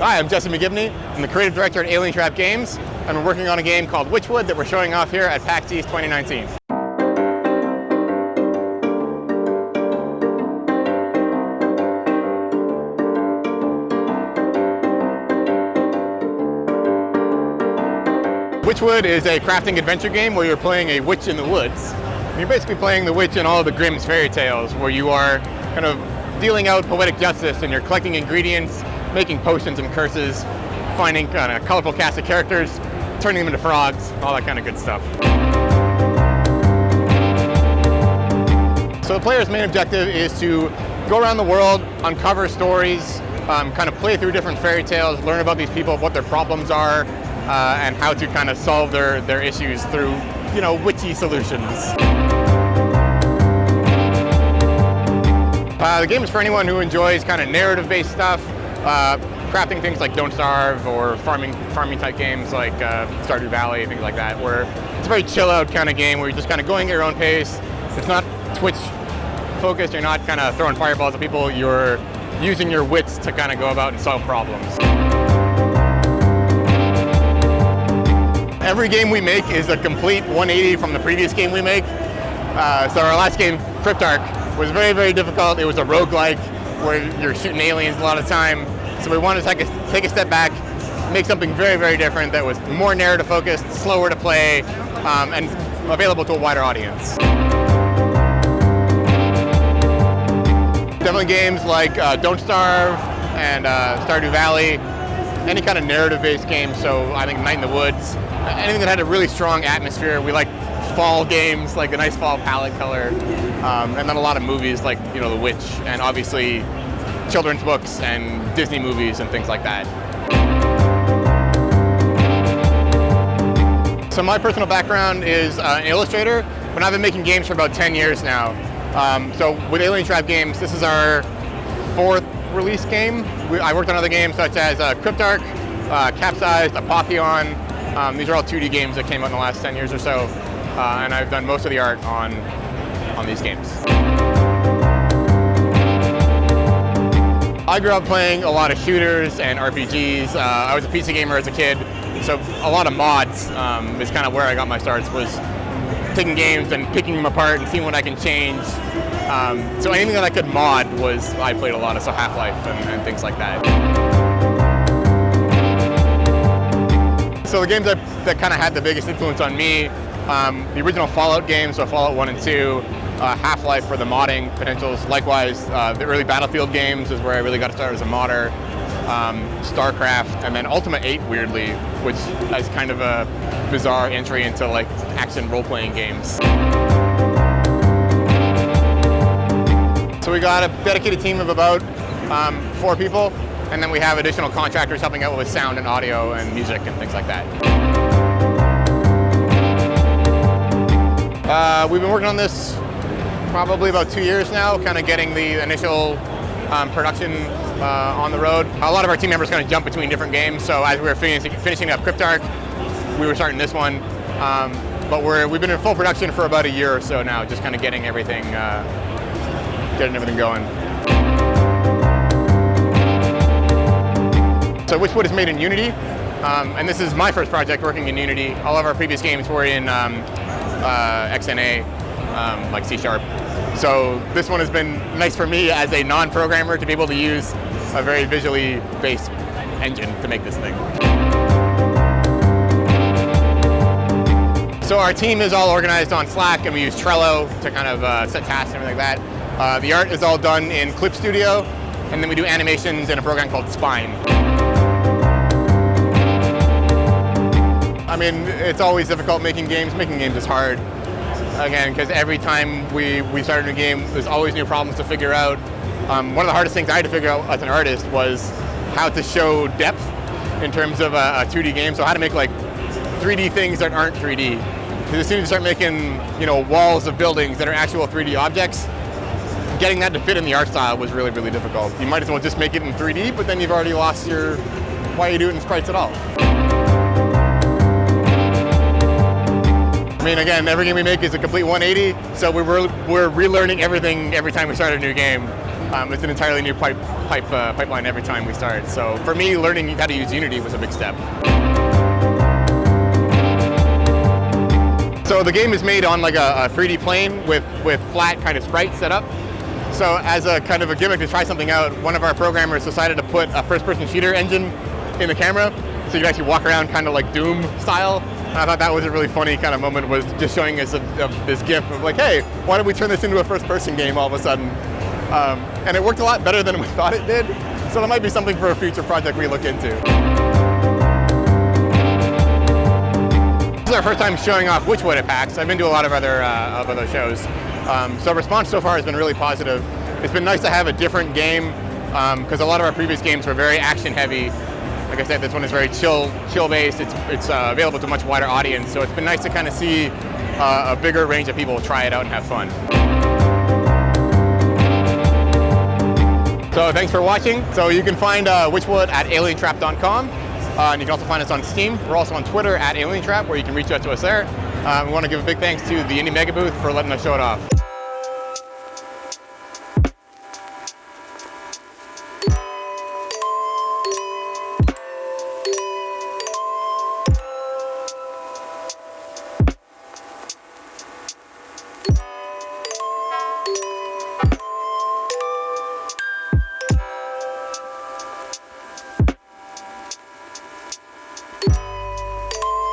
Hi, I'm Jesse McGibney. I'm the creative director at Alien Trap Games, and we're working on a game called Wytchwood that we're showing off here at PAX East 2019. Wytchwood is a crafting adventure game where you're playing a witch in the woods. And you're basically playing the witch in all of the Grimm's fairy tales, where you are kind of dealing out poetic justice and you're collecting ingredients, making potions and curses, finding kind of colorful cast of characters, turning them into frogs, all that kind of good stuff. So the player's main objective is to go around the world, uncover stories, kind of play through different fairy tales, learn about these people, what their problems are, and how to kind of solve their issues through, witchy solutions. The game is for anyone who enjoys kind of narrative-based stuff, crafting things like Don't Starve, or farming type games like Stardew Valley, things like that, where it's a very chill-out kind of game where you're just kind of going at your own pace. It's not Twitch-focused. You're not kind of throwing fireballs at people. You're using your wits to kind of go about and solve problems. Every game we make is a complete 180 from the previous game we make. So our last game, Cryptarch, was very, very difficult. It was a roguelike where you're shooting aliens a lot of the time. So we wanted to take a step back, make something very, very different that was more narrative focused, slower to play, and available to a wider audience. Definitely games like Don't Starve and Stardew Valley, any kind of narrative-based game. So I think Night in the Woods, anything that had a really strong atmosphere. We like fall games, like a nice fall palette color, and then a lot of movies like The Witch, and obviously children's books and Disney movies and things like that. So my personal background is an illustrator, but I've been making games for about 10 years now. So with Alien Trap Games, this is our 4th release game. I worked on other games such as Cryptarch, Capsized, Apotheon. These are all 2D games that came out in the last 10 years or so, and I've done most of the art on these games. I grew up playing a lot of shooters and RPGs. I was a PC gamer as a kid, so a lot of mods is kind of where I got my starts, was taking games and picking them apart and seeing what I can change. So anything that I could mod I played a lot of, so Half-Life and things like that. So the games that kind of had the biggest influence on me, the original Fallout games, so Fallout 1 and 2, Half-Life for the modding potentials. Likewise, the early Battlefield games is where I really got started as a modder. StarCraft, and then Ultima 8, weirdly, which is kind of a bizarre entry into like action role-playing games. So we got a dedicated team of about 4 people, and then we have additional contractors helping out with sound and audio and music and things like that. We've been working on this probably about 2 years now, kind of getting the initial production on the road. A lot of our team members kind of jump between different games, so as we were finishing up Cryptarch, we were starting this one. But we've been in full production for about a year or so now, just kind of getting everything going. So Wytchwood is made in Unity, and this is my first project working in Unity. All of our previous games were in XNA, like C#. So this one has been nice for me as a non-programmer to be able to use a very visually based engine to make this thing. So our team is all organized on Slack, and we use Trello to kind of set tasks and everything like that. The art is all done in Clip Studio, and then we do animations in a program called Spine. I mean, it's always difficult making games. Making games is hard. Again, because every time we start a new game, there's always new problems to figure out. One of the hardest things I had to figure out as an artist was how to show depth in terms of a 2D game. So how to make like 3D things that aren't 3D. Because as soon as you start making, walls of buildings that are actual 3D objects, getting that to fit in the art style was really, really difficult. You might as well just make it in 3D, but then you've already lost why you do it in sprites at all. I mean, again, every game we make is a complete 180, so we're relearning everything every time we start a new game. It's an entirely new pipeline every time we start. So for me, learning how to use Unity was a big step. So the game is made on like a 3D plane with flat kind of sprites set up. So as a kind of a gimmick to try something out, one of our programmers decided to put a first-person shooter engine in the camera, so you can actually walk around kind of like Doom style. And I thought that was a really funny kind of moment, was just showing us this GIF of like, hey, why don't we turn this into a first-person game all of a sudden? And it worked a lot better than we thought it did. So that might be something for a future project we look into. This is our first time showing off Wytchwood at PAX. I've been to a lot of other shows. So response so far has been really positive. It's been nice to have a different game, because a lot of our previous games were very action heavy. Like I said, this one is very chill based. It's available to a much wider audience. So it's been nice to kind of see a bigger range of people try it out and have fun. So thanks for watching. So you can find Wytchwood at alientrap.com. And you can also find us on Steam. We're also on Twitter at alientrap, where you can reach out to us there. We want to give a big thanks to the Indie Mega Booth for letting us show it off.